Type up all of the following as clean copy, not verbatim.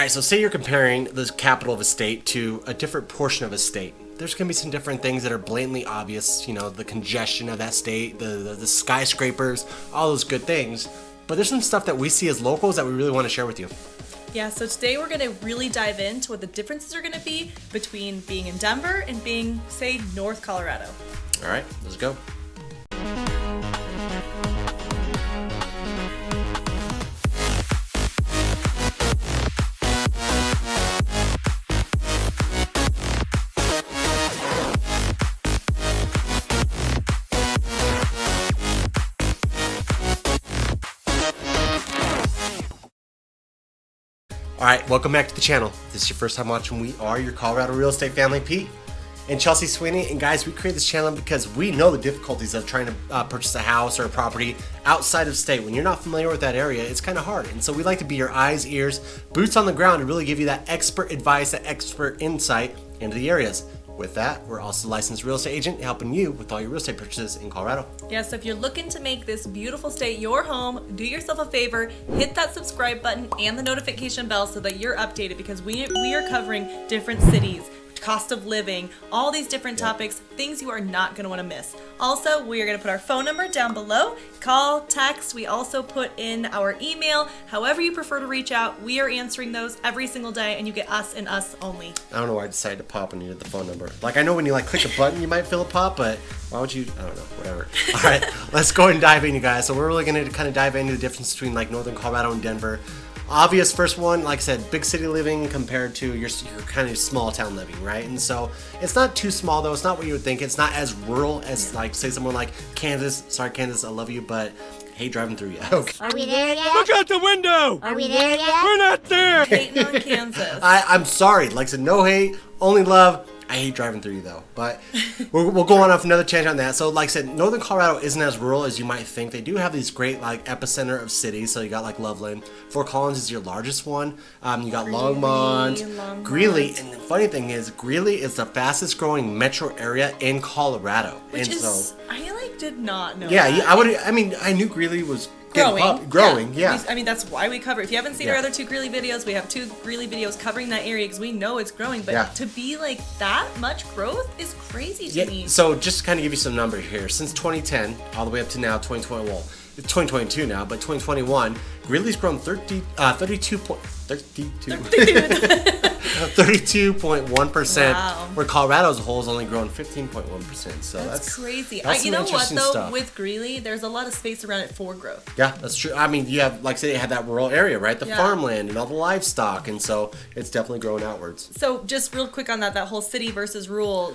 All right, so say you're comparing the capital of a state to a different portion of a state. There's going to be some different things that are blatantly obvious, you know, the congestion of that state, the skyscrapers, all those good things. But there's some stuff that we see as locals that we really want to share with you. Yeah, so today we're going to really dive into what the differences are going to be between being in Denver and being, say, North Colorado. All right, let's go. Alright, welcome back to the channel. If this is your first time watching, we are your Colorado real estate family, Pete and Chelsea Sweeney. And guys, we created this channel because we know the difficulties of trying to purchase a house or a property outside of state. When you're not familiar with that area, it's kind of hard. And so we like to be your eyes, ears, boots on the ground to really give you that expert advice, that expert insight into the areas. With that, we're also a licensed real estate agent helping you with all your real estate purchases in Colorado. Yeah, so if you're looking to make this beautiful state your home, do yourself a favor, hit that subscribe button and the notification bell so that you're updated, because we are covering different cities, cost of living, all these different topics, things you are not going to want to miss. Also, we are going to put our phone number down below. Call, text. We also put in our email. However you prefer to reach out, we are answering those every single day, and you get us and us only. I don't know why I decided to pop when you did the phone number. Like, I know when you click a button, you might feel a pop, but why would you? I don't know, whatever. All right, let's go and dive in, you guys. So we're really going to kind of dive into the difference between Northern Colorado and Denver. Obvious first one, like I said, big city living compared to your kind of small town living, right? And so it's not too small though. It's not what you would think. It's not as rural as say someone like Kansas. Sorry, Kansas, I love you, but I hate driving through you. Okay. Are we there yet? Look out the window! Are we there yet? We're not there! Hating on Kansas. I'm sorry. Like I said, no hate, only love. I hate driving through you though, but we'll go on off another tangent on that. So like I said, Northern Colorado isn't as rural as you might think. They do have these great epicenter of cities. So you got Loveland. Fort Collins is your largest one. You got Longmont, Greeley, and the funny thing is Greeley is the fastest growing metro area in Colorado. Which and is, so, I did not know yeah, that. I knew Greeley was growing. Yeah. I mean, that's why we cover it. If you haven't seen our other two Greeley videos, we have two Greeley videos covering that area because we know it's growing. But to be that much growth is crazy to me. So just to kind of give you some numbers here, since 2010 all the way up to now, 2020, well, it's 2022 now, but 2021, Greeley's grown 32.1%, wow. Where Colorado as a whole has only grown 15.1%. So that's crazy. That's you know what though? stuff. With Greeley, there's a lot of space around it for growth. Yeah, that's true. I mean, you have, like I said, you had that rural area, right? The farmland and all the livestock, and so it's definitely growing outwards. So just real quick on that whole city versus rural.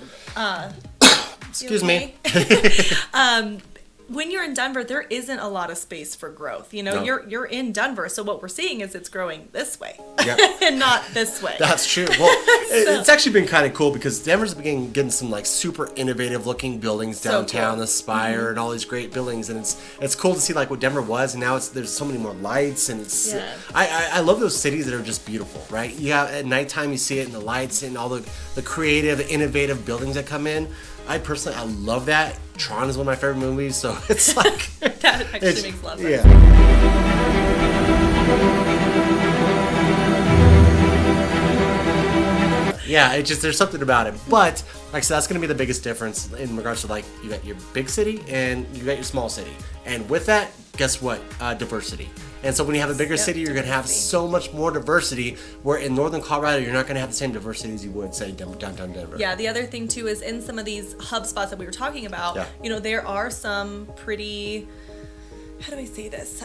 Excuse me. When you're in Denver, there isn't a lot of space for growth. You know, you're in Denver, so what we're seeing is it's growing this way and not this way. That's true. Well, it's actually been kind of cool because Denver's been getting some super innovative looking buildings downtown, cool. The Spire and all these great buildings, and it's cool to see what Denver was, and now there's so many more lights, and it's I love those cities that are just beautiful, right? At nighttime you see it in the lights and all the creative, innovative buildings that come in. I love that. Tron is one of my favorite movies, so it's that actually makes a lot of sense. Yeah, it's just there's something about it. But like I said, that's going to be the biggest difference in regards to you got your big city and you got your small city, and with that, guess what? Diversity. And so when you have a bigger city, you're going to have so much more diversity, where in Northern Colorado, you're not going to have the same diversity as you would, say, downtown Denver. Yeah, the other thing, too, is in some of these hub spots that we were talking about, there are some pretty, how do I say this?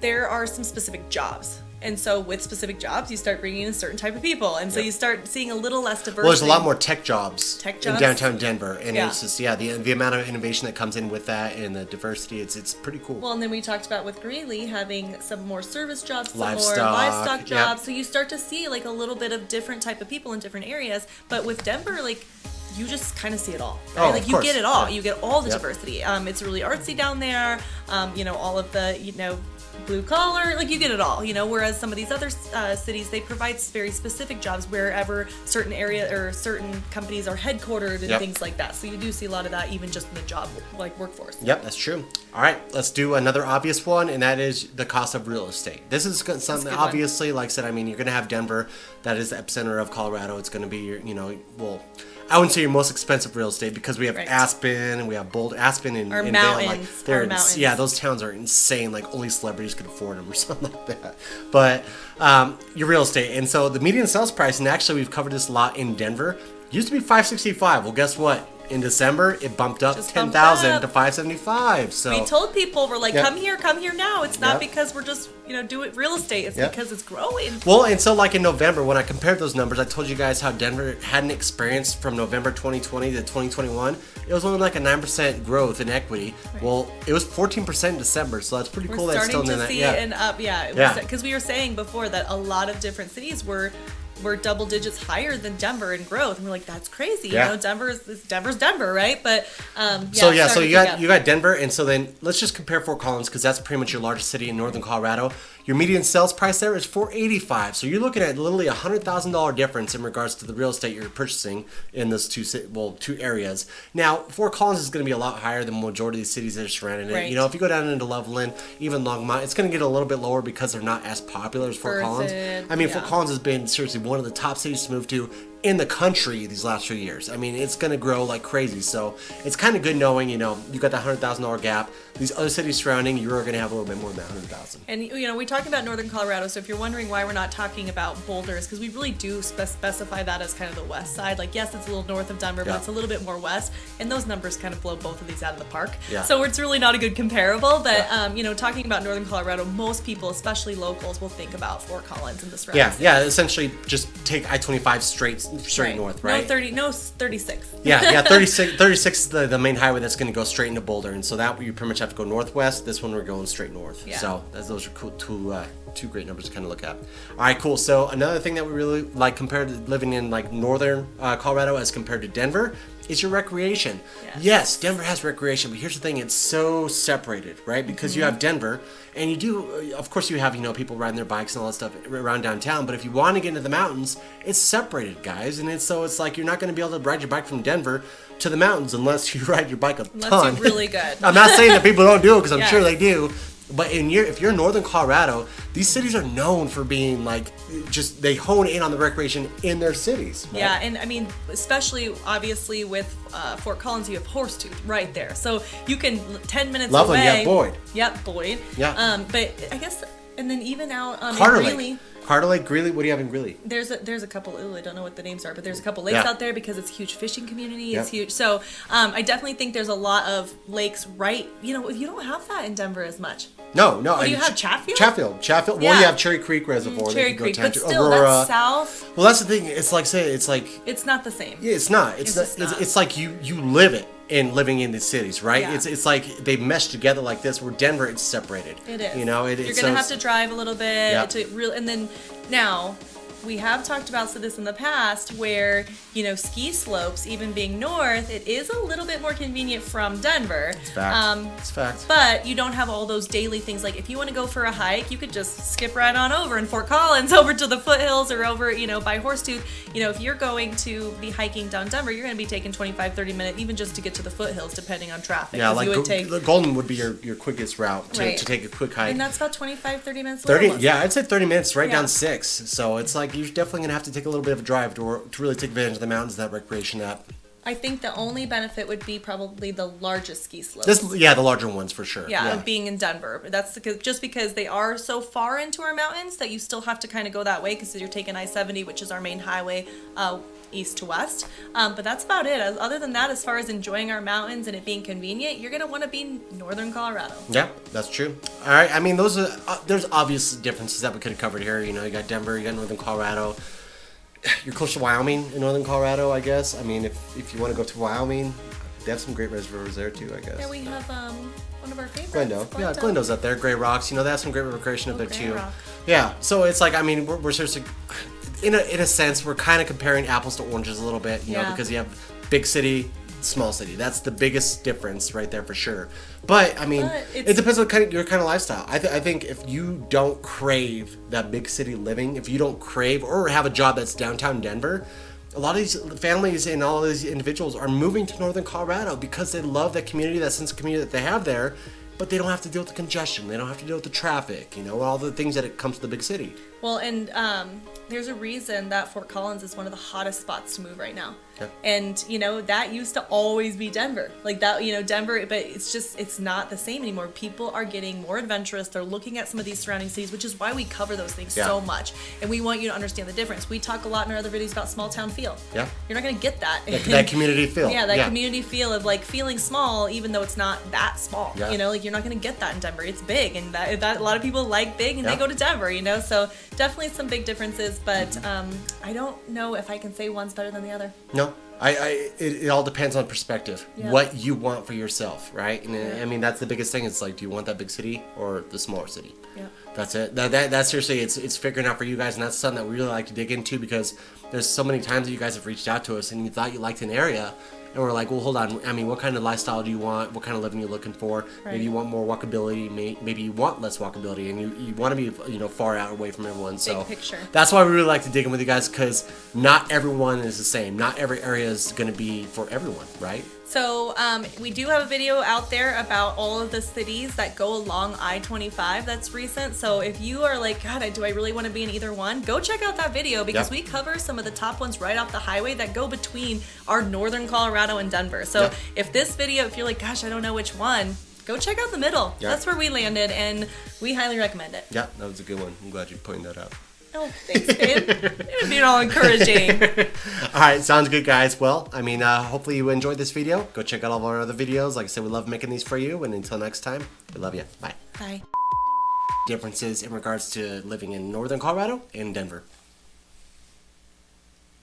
There are some specific jobs. And so with specific jobs, you start bringing in a certain type of people. And so you start seeing a little less diversity. Well, there's a lot more tech jobs in downtown Denver. And it's just, the amount of innovation that comes in with that and the diversity, it's pretty cool. Well, and then we talked about with Greeley having some more service jobs, some more livestock jobs. So you start to see a little bit of different type of people in different areas. But with Denver, you just kind of see it all. Right? Of you course. get it all. You get all the diversity. It's really artsy down there. All of the, blue collar, like you get it all, you know, whereas some of these other cities, they provide very specific jobs wherever certain area or certain companies are headquartered and things like that. So you do see a lot of that even just in the job like workforce. Yep, that's true. All right, let's do another obvious one, and that is the cost of real estate. This is something, obviously, like I said, I mean, you're going to have Denver, that is the epicenter of Colorado. It's going to be your, you know, well, I wouldn't say your most expensive real estate because we have Aspen and we have Boulder, Aspen and our Vail. Mountains. Like, yeah, those towns are insane. Like only celebrities could afford them or something like that. But your real estate, and so the median sales price, and actually we've covered this a lot in Denver, used to be $565. Well, guess what? In December, it bumped up 10,000 to 575. So we told people, we're like, come here now. It's not because we're just, you know, do it real estate. It's because it's growing. Well, and so like in November, when I compared those numbers, I told you guys how Denver hadn't experienced from November 2020 to 2021. It was only like a 9% growth in equity. Right. Well, it was 14% in December, so that's pretty cool. That's still in that. We're starting to see it up, because we were saying before that a lot of different cities were double digits higher than Denver in growth, and we're like, that's crazy. You know, Denver's Denver, right? But so you got Denver, and so then let's just compare Fort Collins because that's pretty much your largest city in northern Colorado. Your median sales price there is $485. So you're looking at literally $100,000 difference in regards to the real estate you're purchasing in those two areas. Now, Fort Collins is going to be a lot higher than the majority of the cities that are surrounding it. Right. You know, if you go down into Loveland, even Longmont, it's going to get a little bit lower because they're not as popular as Fort Collins. I mean, Fort Collins has been seriously one of the top cities to move to in the country these last few years. I mean, it's going to grow like crazy. So it's kind of good knowing, you know, you got that $100,000 gap. These other cities surrounding, you're going to have a little bit more than that $100,000. And, you know, we talked about northern Colorado. So if you're wondering why we're not talking about Boulder, it's because we really do specify that as kind of the west side. Like, yes, it's a little north of Denver, but it's a little bit more west. And those numbers kind of blow both of these out of the park. Yeah. So it's really not a good comparable. But, you know, talking about northern Colorado, most people, especially locals, will think about Fort Collins and the surroundings. Yeah, essentially just take I-25 straight north, right? No, 36. Yeah, 36 is the main highway that's going to go straight into Boulder, and so that you pretty much have to go northwest. This one we're going straight north. Yeah. So those are cool, two great numbers to kind of look at. All right, cool. So another thing that we really like compared to living in like northern Colorado as compared to Denver is your recreation. Yes, Denver has recreation, but here's the thing, it's so separated, right? Because you have Denver, and you do, of course you have, you know, people riding their bikes and all that stuff around downtown, but if you want to get into the mountains, it's separated, guys, and it's like you're not going to be able to ride your bike from Denver to the mountains unless you ride your bike a ton. Unless you're really good. I'm not saying that people don't do it, because I'm sure they do. But if you're in northern Colorado, these cities are known for being like, just they hone in on the recreation in their cities. Right? Yeah, and I mean, especially obviously with Fort Collins, you have Horsetooth right there, so you can 10 minutes Loveland, away. Yeah, Boyd. Yep, Boyd. Yeah. But I guess, and then even out Carter in Greeley. Lake. Carter Lake, Greeley. What do you have in Greeley? There's a couple. I don't know what the names are, but there's a couple lakes out there because it's a huge fishing community. It's huge. So I definitely think there's a lot of lakes. Right, you know, you don't have that in Denver as much. No. What do you have? Chatfield. Yeah. Well, you have Cherry Creek Reservoir. Cherry Creek, but still, Aurora. that's south. Well, that's the thing. It's like it's not the same. Yeah, it's not. It's like you live it in living in the cities, right? Yeah. It's like they mesh together like this. Where Denver, it's separated. It is. You know, you're gonna have to drive a little bit to real, and then now. We have talked about this in the past where, you know, ski slopes, even being north, it is a little bit more convenient from Denver. It's fact. It's fact. But you don't have all those daily things. Like if you want to go for a hike, you could just skip right on over in Fort Collins over to the foothills or over, you know, by Horsetooth. You know, if you're going to be hiking down Denver, you're going to be taking 25, 30 minutes even just to get to the foothills depending on traffic. Yeah, like Golden would be your quickest route to take a quick hike. And that's about 25, 30 minutes. 30, yeah, I'd say 30 minutes right down 6. So it's like you're definitely going to have to take a little bit of a drive to really take advantage of the mountains, that recreation app. I think the only benefit would be probably the largest ski slopes. The larger ones for sure. Yeah, of being in Denver. That's because they are so far into our mountains that you still have to kind of go that way because you're taking I-70, which is our main highway, east to west. But that's about it. Other than that, as far as enjoying our mountains and it being convenient, you're going to want to be in northern Colorado. Yeah, that's true. All right. I mean, there's obvious differences that we could have covered here. You know, you got Denver, you got northern Colorado. You're close to Wyoming in northern Colorado, I guess. I mean, if you want to go to Wyoming, they have some great reservoirs there too, I guess. Yeah, we have one of our favorites. Glendale. Yeah, Glendo's up there. Gray Rocks. You know, they have some great recreation up there too. Rock. Yeah. So it's like, I mean, we're seriously, in a sense, we're kind of comparing apples to oranges a little bit, you know, because you have big city small city. That's the biggest difference right there for sure. But I mean, But it depends on your kind of lifestyle. I think if you don't crave that big city living, if you don't crave or have a job that's downtown Denver, a lot of these families and all of these individuals are moving to northern Colorado because they love that community, that sense of community that they have there. But they don't have to deal with the congestion. They don't have to deal with the traffic, all the things that it comes to the big city. Well, and there's a reason that Fort Collins is one of the hottest spots to move right now. Yeah. And, that used to always be Denver. Like that, Denver, but it's not the same anymore. People are getting more adventurous. They're looking at some of these surrounding cities, which is why we cover those things so much. And we want you to understand the difference. We talk a lot in our other videos about small town feel. Yeah. You're not going to get that. That community feel. Yeah, that community feel of like feeling small, even though it's not that small. Yeah. You're not going to get that in Denver. It's big, and that a lot of people like big, and they go to Denver. So definitely some big differences, but I don't know if I can say one's better than the other. No, it all depends on perspective. Yeah. What you want for yourself, right? And I mean, that's the biggest thing. It's like, do you want that big city or the smaller city? Yeah. That's it. That's seriously, it's figuring out for you guys, and that's something that we really like to dig into because there's so many times that you guys have reached out to us and you thought you liked an area. And we're like, well, hold on. I mean, what kind of lifestyle do you want? What kind of living are you looking for? Right. Maybe you want more walkability. Maybe you want less walkability, and you want to be, far out away from everyone. So Big picture. that's why we really like to dig in with you guys, because not everyone is the same. Not every area is going to be for everyone, right? So we do have a video out there about all of the cities that go along I-25 that's recent. So if you are like, God, do I really want to be in either one? Go check out that video because we cover some of the top ones right off the highway that go between our northern Colorado and Denver. So if this video, if you're like, gosh, I don't know which one, go check out the middle. That's where we landed, and we highly recommend it. Yeah, that was a good one. I'm glad you pointed that out. Oh, thanks, babe. It would be all encouraging. All right, sounds good, guys. Well, I mean, hopefully you enjoyed this video. Go check out all of our other videos. Like I said, we love making these for you. And until next time, we love you. Bye. Bye. Differences in regards to living in northern Colorado and Denver.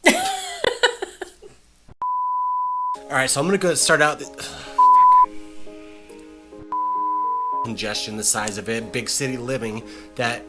All right, so I'm going to go start out. Congestion, the size of it, big city living, that...